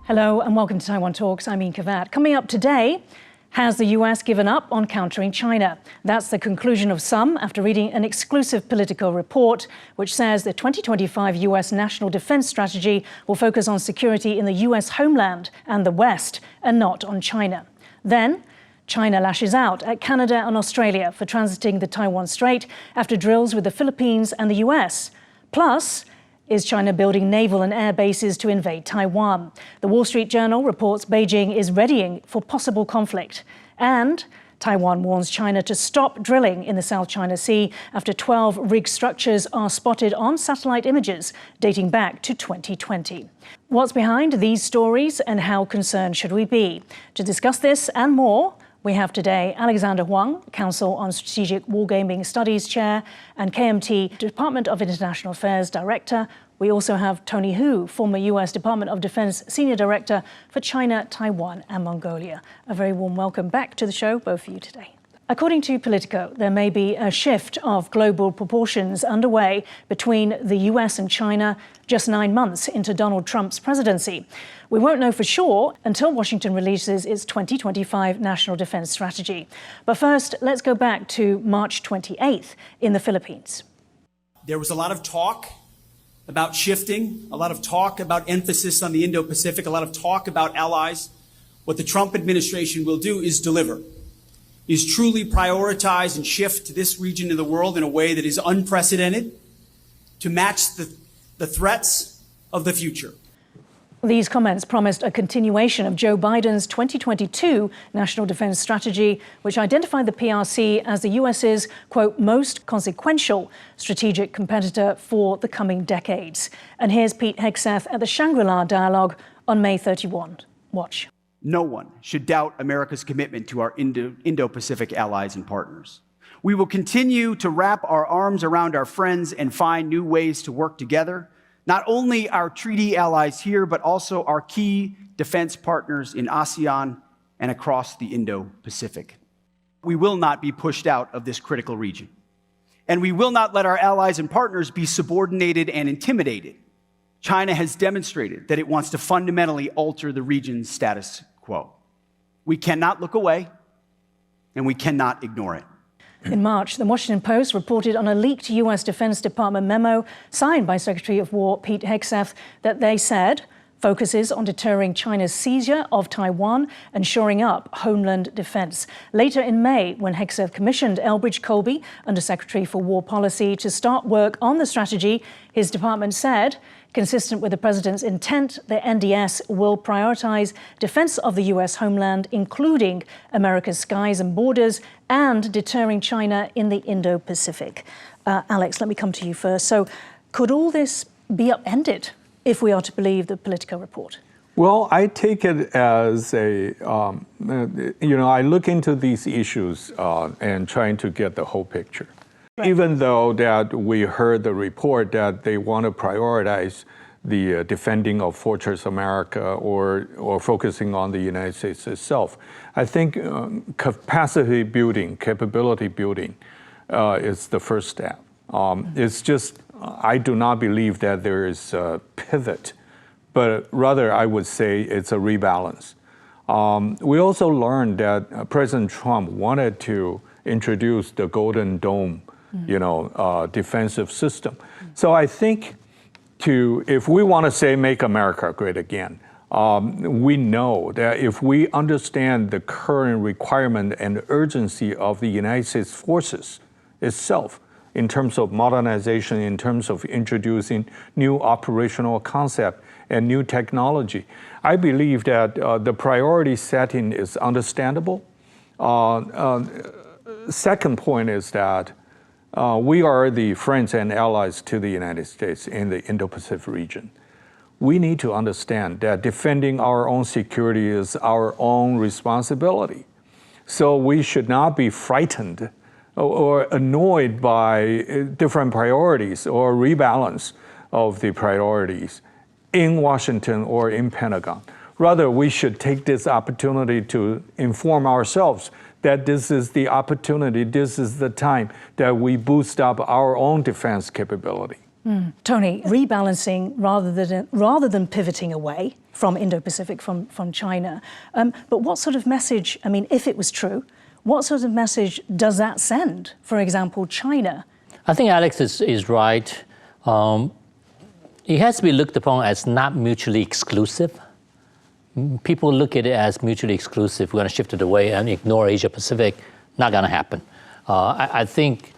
Hello and welcome to Taiwan Talks. I'm Ian Kavat. Coming up today, has the US given up on countering China? That's the conclusion of some after reading an exclusive Politico report which says the 2025 US national defense strategy will focus on security in the US homeland and the West and not on China. Then, China lashes out at Canada and Australia for transiting the Taiwan Strait after drills with the Philippines and the US. Plus, is China building naval and air bases to invade Taiwan? The Wall Street Journal reports Beijing is readying for possible conflict. And Taiwan warns China to stop drilling in the South China Sea after 12 rig structures are spotted on satellite images dating back to 2020. What's behind these stories and how concerned should we be? To discuss this and more, we have today Alexander Huang, Council on Strategic Wargaming Studies Chair and KMT Department of International Affairs Director. We also have Tony Hu, former US Department of Defense Senior Director for China, Taiwan and Mongolia. A very warm welcome back to the show, both of you today. According to Politico, there may be a shift of global proportions underway between the US and China just 9 months into Donald Trump's presidency. We won't know for sure until Washington releases its 2025 National Defense Strategy. But first, let's go back to March 28th in the Philippines. There was a lot of talk about shifting, a lot of talk about emphasis on the Indo-Pacific, a lot of talk about allies. What the Trump administration will do is deliver, is truly prioritize and shift this region of the world in a way that is unprecedented to match the threats of the future. These comments promised a continuation of Joe Biden's 2022 National Defense Strategy, which identified the PRC as the US's, quote, most consequential strategic competitor for the coming decades. And here's Pete Hegseth at the Shangri-La Dialogue on May 31. Watch. No one should doubt America's commitment to our Indo-Pacific allies and partners. We will continue to wrap our arms around our friends and find new ways to work together, not only our treaty allies here, but also our key defense partners in ASEAN and across the Indo-Pacific. We will not be pushed out of this critical region, and we will not let our allies and partners be subordinated and intimidated. China has demonstrated that it wants to fundamentally alter the region's status quo. We cannot look away, and we cannot ignore it. In March, the Washington Post reported on a leaked US Defense Department memo signed by Secretary of War Pete Hegseth that they said focuses on deterring China's seizure of Taiwan and shoring up homeland defense. Later in May, when Hegseth commissioned Elbridge Colby, Undersecretary for War Policy, to start work on the strategy, his department said, consistent with the president's intent, the NDS will prioritize defense of the US homeland, including America's skies and borders, and deterring China in the Indo-Pacific. Alex, let me come to you first. So could all this be upended if we are to believe the Politico report? Well, I take it as a, I look into these issues and trying to get the whole picture. Right. Even though that we heard the report that they want to prioritize the defending of Fortress America or focusing on the United States itself, I think capacity building, capability building is the first step. It's just, I do not believe that there is a pivot, but rather I would say it's a rebalance. We also learned that President Trump wanted to introduce the Golden Dome defensive system. So I think if we want to say make America great again, we know that if we understand the current requirement and urgency of the United States forces itself in terms of modernization, in terms of introducing new operational concept and new technology, I believe that the priority setting is understandable. Second point is that we are the friends and allies to the United States in the Indo-Pacific region. We need to understand that defending our own security is our own responsibility. So we should not be frightened or annoyed by different priorities or rebalance of the priorities in Washington or in Pentagon. Rather, we should take this opportunity to inform ourselves that this is the opportunity, this is the time that we boost up our own defense capability. Tony, rebalancing rather than pivoting away from Indo-Pacific, from China. But what sort of message, I mean, if it was true, what sort of message does that send, for example, China? I think Alex is right. It has to be looked upon as not mutually exclusive. People look at it as mutually exclusive. We're going to shift it away and ignore Asia-Pacific. Not going to happen. I think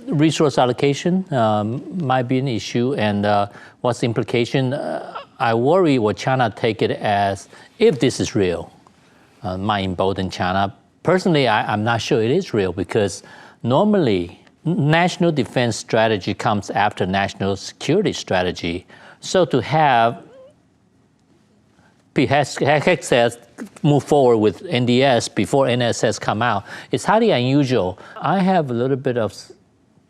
resource allocation might be an issue, and what's the implication? I worry will China take it as, if this is real, might embolden China. Personally, I'm not sure it is real, because normally national defense strategy comes after national security strategy. So to have PHX move forward with NDS before NSS come out, it's highly unusual. I have a little bit of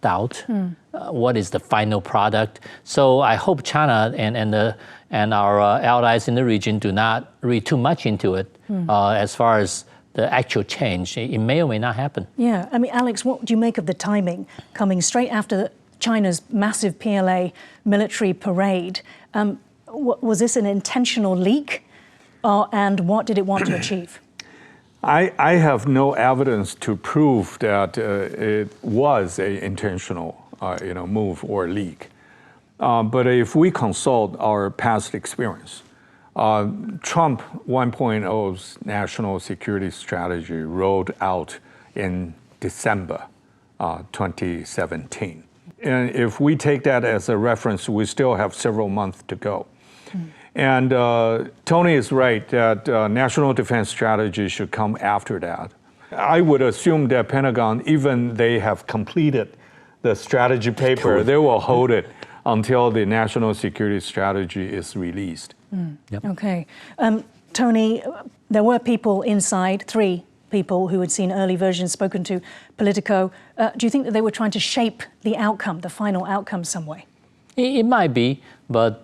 doubt what is the final product. So I hope China and our allies in the region do not read too much into it as far as the actual change. It may or may not happen. Yeah, I mean, Alex, what do you make of the timing coming straight after China's massive PLA military parade? Was this an intentional leak, and what did it want to achieve? I have no evidence to prove that it was an intentional move or leak. But if we consult our past experience, Trump 1.0's national security strategy rolled out in December 2017. And if we take that as a reference, we still have several months to go. And Tony is right that national defense strategy should come after that. I would assume that Pentagon, even they have completed the strategy paper, they will hold it until the national security strategy is released. Yep. Okay. Tony, there were people inside, 3 people who had seen early versions, spoken to Politico. Do you think that they were trying to shape the outcome, the final outcome some way? It might be, but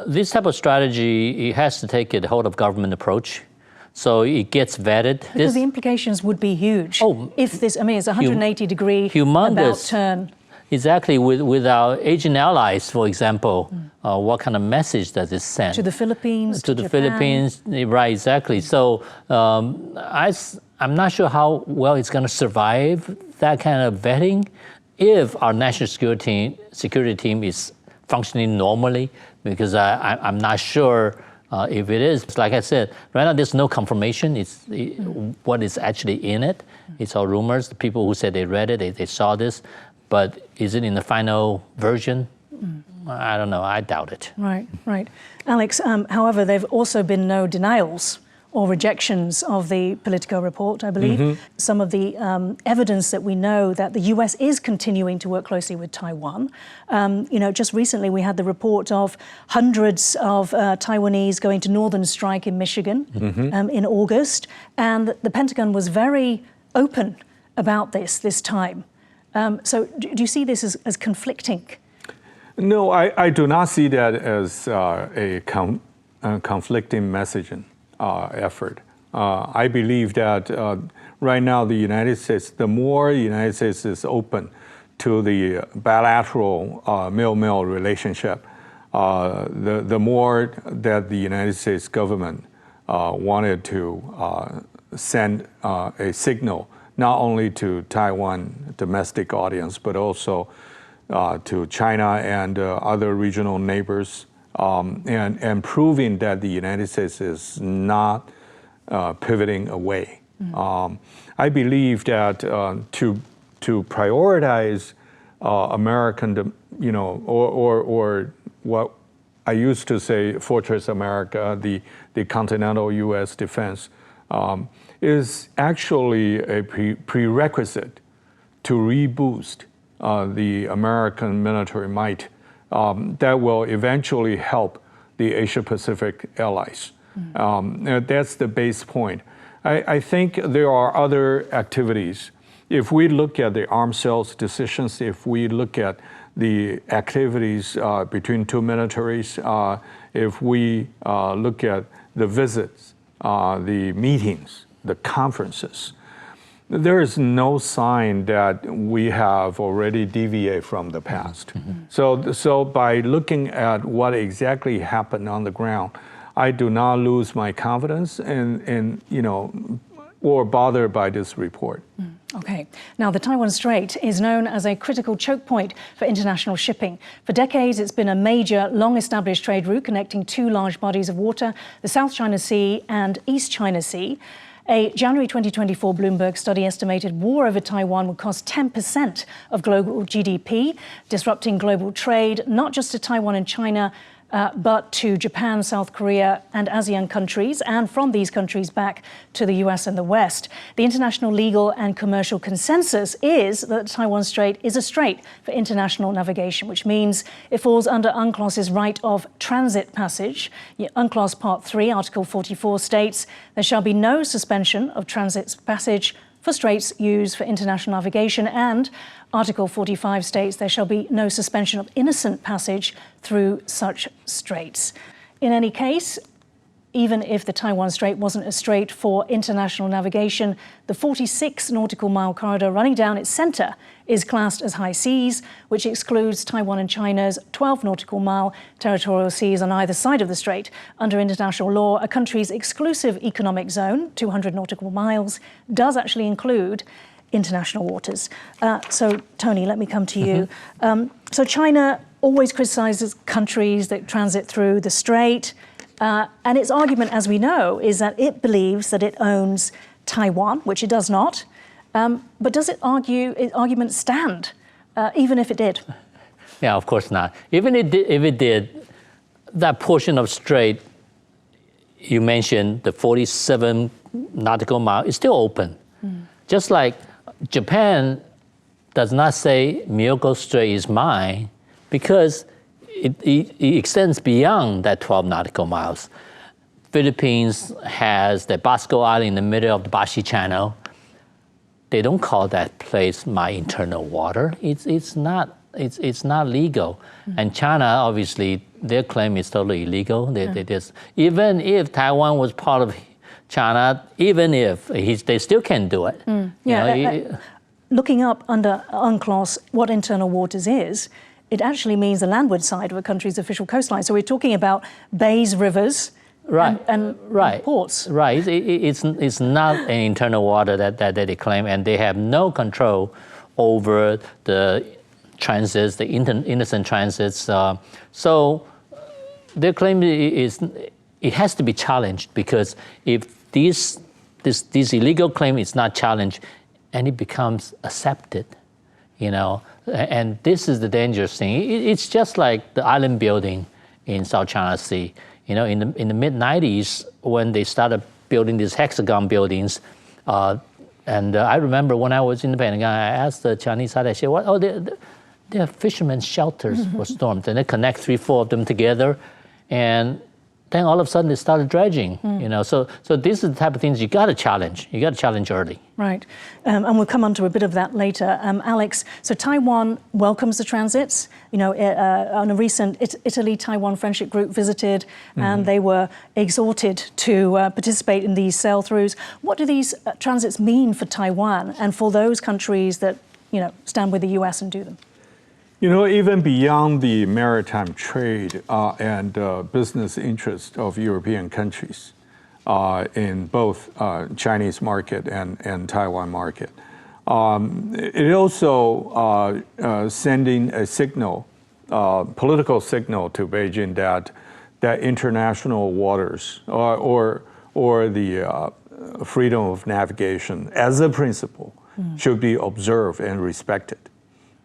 this type of strategy, it has to take a whole of government approach. So it gets vetted. Because the implications would be huge. If this, I mean, it's a 180-degree about turn. Exactly. With our Asian allies, for example, what kind of message does it send? To the Philippines, to the Japan. Philippines, right, exactly. So I'm not sure how well it's going to survive that kind of vetting if our national security team is functioning normally, because I'm not sure if it is. Like I said, right now there's no confirmation. What is actually in it. It's all rumors. The people who said they read it, they saw this. But is it in the final version? I don't know. I doubt it. Right, right. Alex, however, there have also been no denials or rejections of the Politico report, I believe. Some of the evidence that we know that the US is continuing to work closely with Taiwan. Just recently we had the report of hundreds of Taiwanese going to northern strike in Michigan in August. And the Pentagon was very open about this time. So do you see this as conflicting? No, I do not see that as a conflicting messaging effort. I believe that right now the United States, the more the United States is open to the bilateral mil-mil relationship, the more that the United States government wanted to send a signal not only to Taiwan domestic audience, but also to China and other regional neighbors, and proving that the United States is not pivoting away. I believe that to prioritize American, or what I used to say, Fortress America, the continental U.S. defense, is actually a prerequisite to reboost the American military might that will eventually help the Asia-Pacific allies. That's the base point. I think there are other activities. If we look at the arms sales decisions, if we look at the activities between two militaries, if we look at the visits, the meetings, the conferences, there is no sign that we have already deviated from the past. So by looking at what exactly happened on the ground, I do not lose my confidence and or bothered by this report. Okay. Now, the Taiwan Strait is known as a critical choke point for international shipping. For decades, it's been a major, long-established trade route connecting two large bodies of water, the South China Sea and East China Sea. A January 2024 Bloomberg study estimated war over Taiwan would cost 10% of global GDP, disrupting global trade, not just to Taiwan and China, but to Japan, South Korea and ASEAN countries, and from these countries back to the US and the West. The international legal and commercial consensus is that the Taiwan Strait is a strait for international navigation, which means it falls under UNCLOS's right of transit passage. UNCLOS Part 3, Article 44 states there shall be no suspension of transit passage for straits used for international navigation, and Article 45 states there shall be no suspension of innocent passage through such straits. In any case, even if the Taiwan Strait wasn't a strait for international navigation, the 46 nautical mile corridor running down its centre is classed as high seas, which excludes Taiwan and China's 12 nautical mile territorial seas on either side of the strait. Under international law, a country's exclusive economic zone, 200 nautical miles, does actually include international waters. So, Tony, let me come to you. So China always criticises countries that transit through the strait. And its argument, as we know, is that it believes that it owns Taiwan, which it does not. But does its argument stand, even if it did? Yeah, of course not. Even if it did, that portion of strait you mentioned, the 47 nautical mile, is still open. Just like Japan does not say Miyako Strait is mine because it extends beyond that 12 nautical miles. Philippines has the Basco Island in the middle of the Bashi Channel. They don't call that place my internal water. It's not legal. And China, obviously, their claim is totally illegal. They just, even if Taiwan was part of China, even if they still can't do it. Looking up under UNCLOS what internal waters is, it actually means the landward side of a country's official coastline. So we're talking about bays, rivers, and ports. Right. It's not an internal water that they claim, and they have no control over the transits, the innocent transits. So their claim is it has to be challenged, because if this illegal claim is not challenged, and it becomes accepted, and this is the dangerous thing. It's just like the island building in South China Sea. In the mid-90s, when they started building these hexagon buildings, and I remember when I was in the Pentagon, I asked the Chinese side, I said, "What? Oh, they're fishermen's shelters for storms, and they connect 3-4 of them together, and then all of a sudden they started dredging." So this is the type of things you got to challenge. You got to challenge early. Right, and we'll come on to a bit of that later. Alex, so Taiwan welcomes the transits. On a recent Italy-Taiwan friendship group visited, and they were exhorted to participate in these sail-throughs. What do these transits mean for Taiwan and for those countries that stand with the US and do them? Even beyond the maritime trade and business interest of European countries in both Chinese market and Taiwan market, it also sending a signal, political signal to Beijing that international waters or the freedom of navigation as a principle should be observed and respected.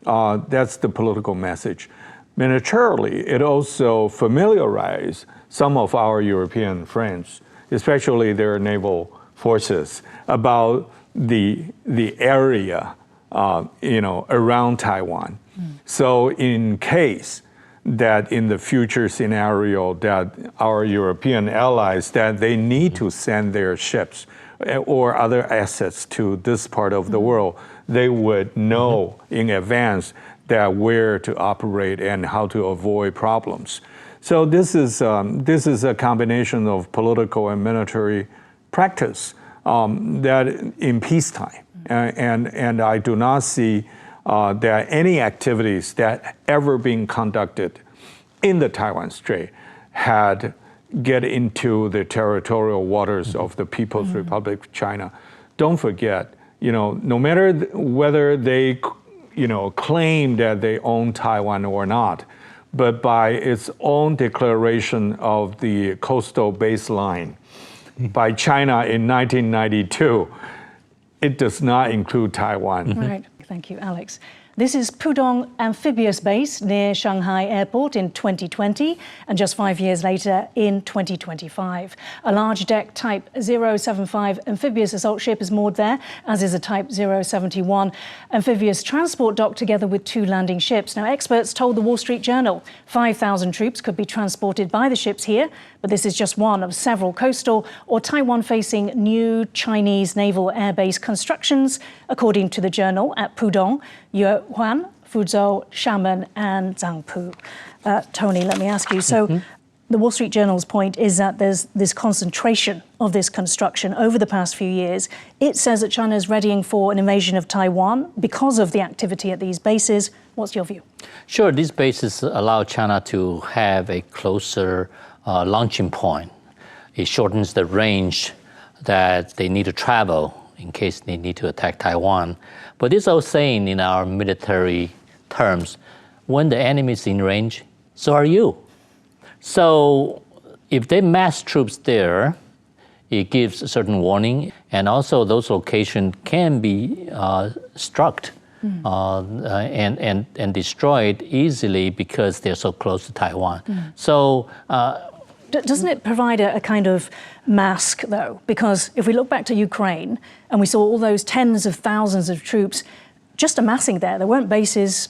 That's the political message. Militarily, it also familiarized some of our European friends, especially their naval forces, about the area, around Taiwan. So in case that in the future scenario that our European allies, that they need to send their ships or other assets to this part of the world, they would know in advance that where to operate and how to avoid problems. So this is a combination of political and military practice that in peacetime. And I do not see there are any activities that ever been conducted in the Taiwan Strait had get into the territorial waters of the People's Republic of China. Don't forget, no matter whether they, claim that they own Taiwan or not, but by its own declaration of the coastal baseline by China in 1992, it does not include Taiwan. Right. Thank you, Alex. This is Pudong Amphibious Base near Shanghai Airport in 2020, and just 5 years later in 2025. A large deck Type 075 amphibious assault ship is moored there, as is a Type 071 amphibious transport dock together with 2 landing ships. Now, experts told the Wall Street Journal 5,000 troops could be transported by the ships here, but this is just one of several coastal or Taiwan-facing new Chinese naval airbase constructions, according to the journal at Pudong, Yuan, Fuzhou, Xiamen, and Zhangpu. Tony, let me ask you. So the Wall Street Journal's point is that there's this concentration of this construction over the past few years. It says that China is readying for an invasion of Taiwan because of the activity at these bases. What's your view? Sure, these bases allow China to have a closer launching point. It shortens the range that they need to travel in case they need to attack Taiwan. But this old saying in our military terms, when the enemy is in range, so are you. So if they mass troops there, it gives a certain warning, and also those locations can be struck and destroyed easily because they're so close to Taiwan. So doesn't it provide a kind of mask, though? Because if we look back to Ukraine and we saw all those tens of thousands of troops just amassing there weren't bases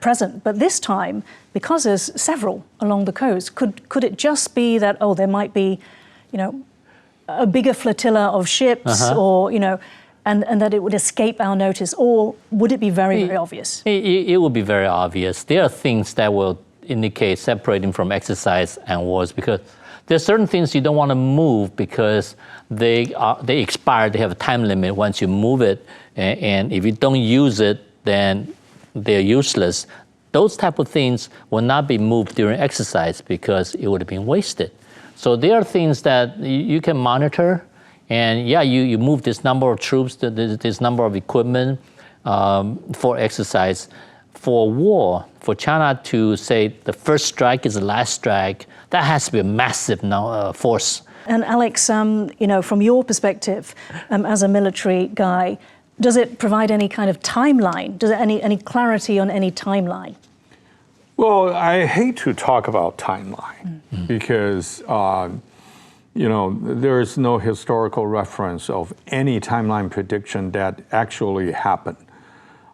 present. But this time, because there's several along the coast, could it just be that, there might be, a bigger flotilla of ships or, and that it would escape our notice? Or would it be very, very obvious? It would be very obvious. There are things that will indicate separating from exercise and wars, because there are certain things you don't want to move because they expire. They have a time limit once you move it, and if you don't use it, then they're useless. Those type of things will not be moved during exercise because it would have been wasted. So there are things that you can monitor, and you move this number of troops, this number of equipment for exercise. For war, for China to say the first strike is the last strike, that has to be a massive force. And Alex, from your perspective as a military guy, does it provide any kind of timeline? Does it any clarity on any timeline? Well, I hate to talk about timeline because, there is no historical reference of any timeline prediction that actually happened.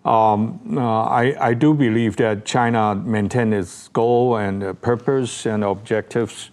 I do believe that China maintained its goal and purpose and objectives,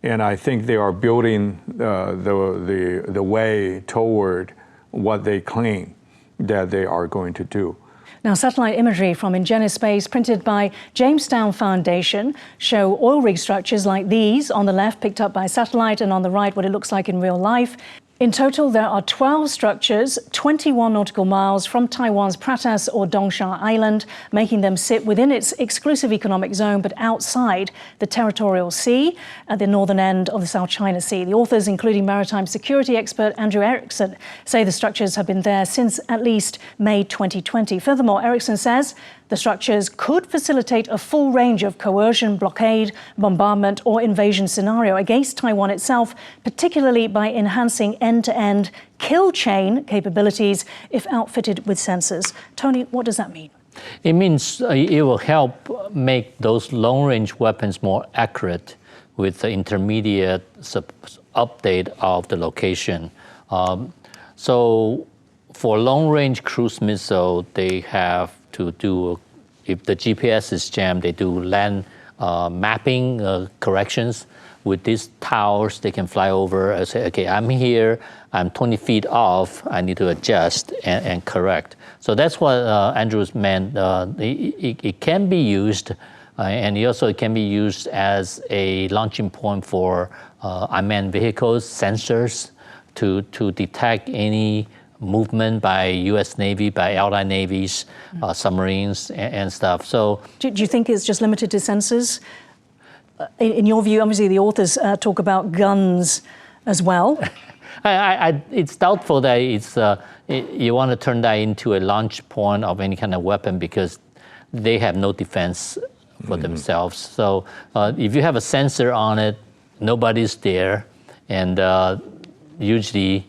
and I think they are building the way toward what they claim that they are going to do. Now, satellite imagery from Ingenis Space, printed by Jamestown Foundation, show oil rig structures like these on the left, picked up by satellite, and on the right, what it looks like in real life. In total, there are 12 structures, 21 nautical miles from Taiwan's Pratas or Dongsha Island, making them sit within its exclusive economic zone, but outside the territorial sea at the northern end of the South China Sea. The authors, including maritime security expert Andrew Erickson, say the structures have been there since at least May 2020. Furthermore, Erickson says the structures could facilitate a full range of coercion, blockade, bombardment, or invasion scenario against Taiwan itself, particularly by enhancing end-to-end kill chain capabilities if outfitted with sensors. Tony, what does that mean? It means it will help make those long-range weapons more accurate with the intermediate update of the location. So for long-range cruise missile, they have to do, if the GPS is jammed, they do land mapping corrections. With these towers, they can fly over and say, okay, I'm here, I'm 20 feet off, I need to adjust and correct. So that's what Andrews meant. It can be used, and it can be used as a launching point for unmanned vehicles, sensors, to detect any movement by U.S. Navy, by allied navies, submarines, and stuff. So, do you think it's just limited to sensors? In your view, obviously the authors talk about guns as well. It's doubtful that you want to turn that into a launch point of any kind of weapon because they have no defense for themselves. So if you have a sensor on it, nobody's there, and usually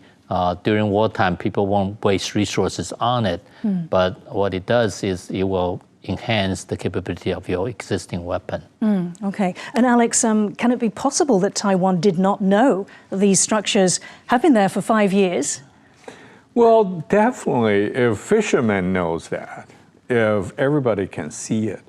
during wartime, people won't waste resources on it. But what it does is it will enhance the capability of your existing weapon. Okay. And Alex, can it be possible that Taiwan did not know these structures have been there for 5 years? Well, definitely, if fishermen knows that, if everybody can see it,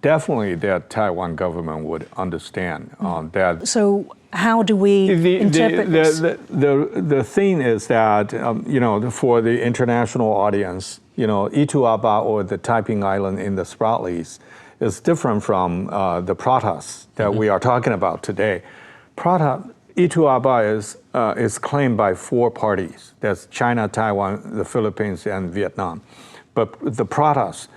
definitely that Taiwan government would understand that. So how do we interpret this? The thing is that, for the international audience, Itu Aba or the Taiping Island in the Spratlys is different from the Pratas that we are talking about today. Itu Aba is claimed by 4 parties. That's China, Taiwan, the Philippines, and Vietnam. But the Pratas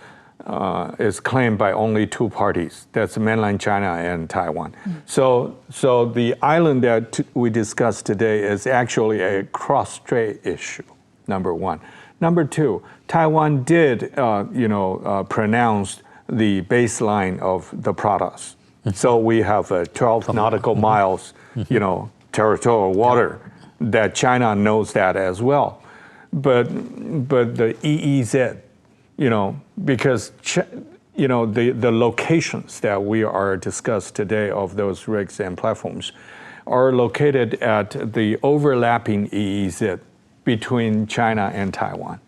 is claimed by only 2 parties. That's mainland China and Taiwan. So the island that we discussed today is actually a cross-strait issue, number 1. Number 2, Taiwan did, pronounce the baseline of the Pratas. So we have 12 nautical miles, territorial water that China knows that as well. But the EEZ, because the locations that we are discussed today of those rigs and platforms are located at the overlapping EEZ between China and Taiwan.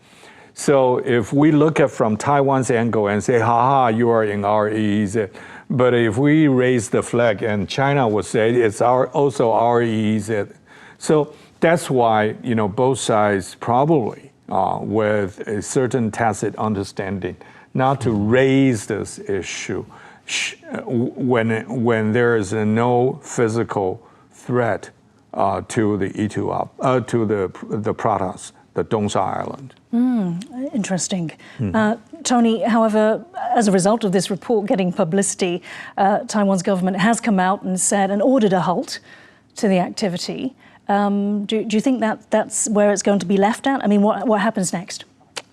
So if we look at from Taiwan's angle and say, you are in our EEZ, but if we raise the flag and China would say it's also our EEZ. So that's why, both sides probably with a certain tacit understanding not to raise this issue when there is no physical threat to the to the Pratas, the Dongsa Island. Interesting. Tony, however, as a result of this report getting publicity, Taiwan's government has come out and said and ordered a halt to the activity. Do you think that's where it's going to be left at? I mean, what happens next?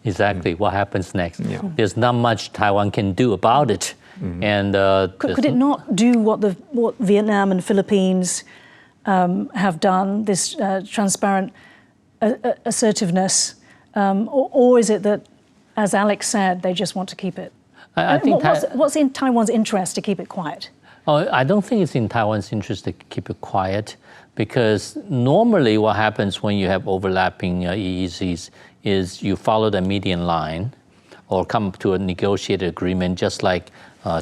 Exactly, what happens next? Yeah. There's not much Taiwan can do about it. And could it not do what Vietnam and Philippines have done, this transparent assertiveness, or is it that, as Alex said, they just want to keep it? I think what's in Taiwan's interest to keep it quiet? I don't think it's in Taiwan's interest to keep it quiet, because normally what happens when you have overlapping EEZs is you follow the median line or come to a negotiated agreement, just like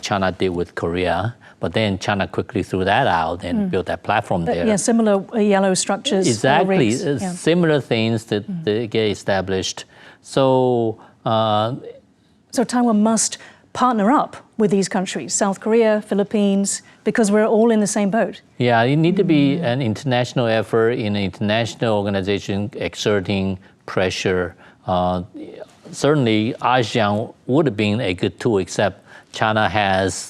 China did with Korea. But then China quickly threw that out and built that platform there. Yeah, similar yellow structures. Exactly, similar things that they get established. So, so Taiwan must partner up with these countries, South Korea, Philippines, because we're all in the same boat. Yeah, it needs to be an international effort in an international organization exerting pressure. Certainly, ASEAN would have been a good tool, except China has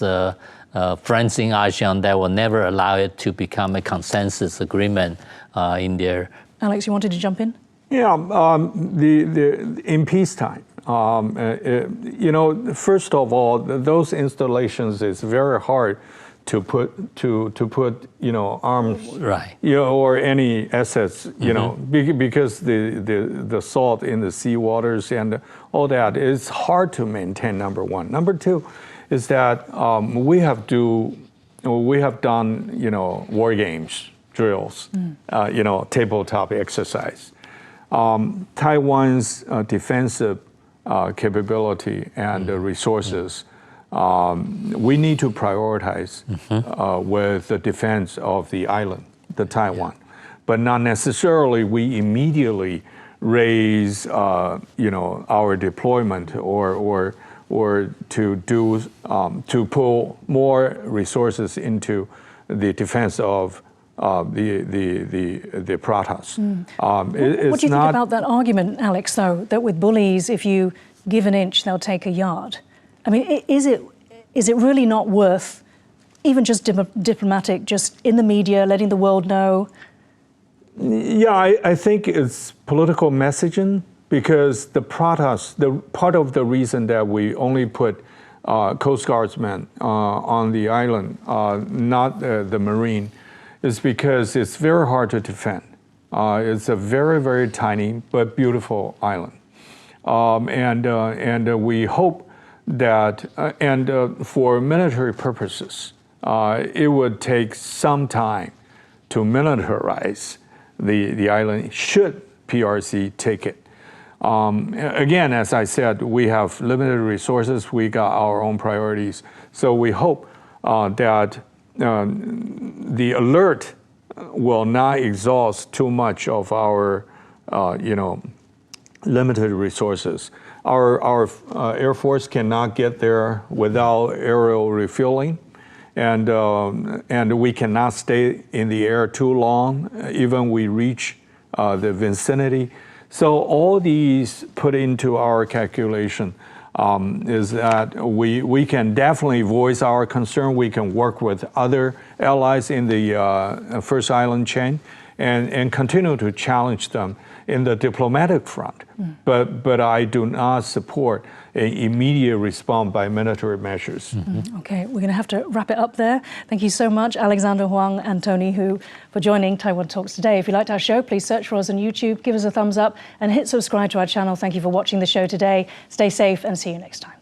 friends in ASEAN that will never allow it to become a consensus agreement in there. Alex, you wanted to jump in? Yeah, in peacetime, first of all, those installations is very hard to put arms, right? Or any assets, because the salt in the sea waters and all that is hard to maintain. Number 1. Number 2 is that we have done war games, drills, tabletop exercise. Taiwan's defensive capability and resources, we need to prioritize with the defense of the island, the Taiwan, but not necessarily we immediately raise, our deployment or to do to pull more resources into the defense of the Pratas. What do you think about that argument, Alex, though, that with bullies, if you give an inch, they'll take a yard? I mean, is it really not worth, even just diplomatic, just in the media, letting the world know? Yeah, I think it's political messaging, because the Pratas, part of the reason that we only put Coast Guardsmen on the island, not the Marine, is because it's very hard to defend. It's a very, very tiny but beautiful island. And we hope that, for military purposes, it would take some time to militarize the island, should PRC take it. Again, as I said, we have limited resources, we got our own priorities. So we hope that the alert will not exhaust too much of our, limited resources. Our Air Force cannot get there without aerial refueling, and we cannot stay in the air too long, even we reach the vicinity. So all these put into our calculation is that we can definitely voice our concern. We can work with other allies in the First Island chain and continue to challenge them in the diplomatic front. But I do not support an immediate response by military measures. Okay, we're going to have to wrap it up there. Thank you so much, Alexander Huang and Tony Hu, for joining Taiwan Talks today. If you liked our show, please search for us on YouTube, give us a thumbs up, and hit subscribe to our channel. Thank you for watching the show today. Stay safe and see you next time.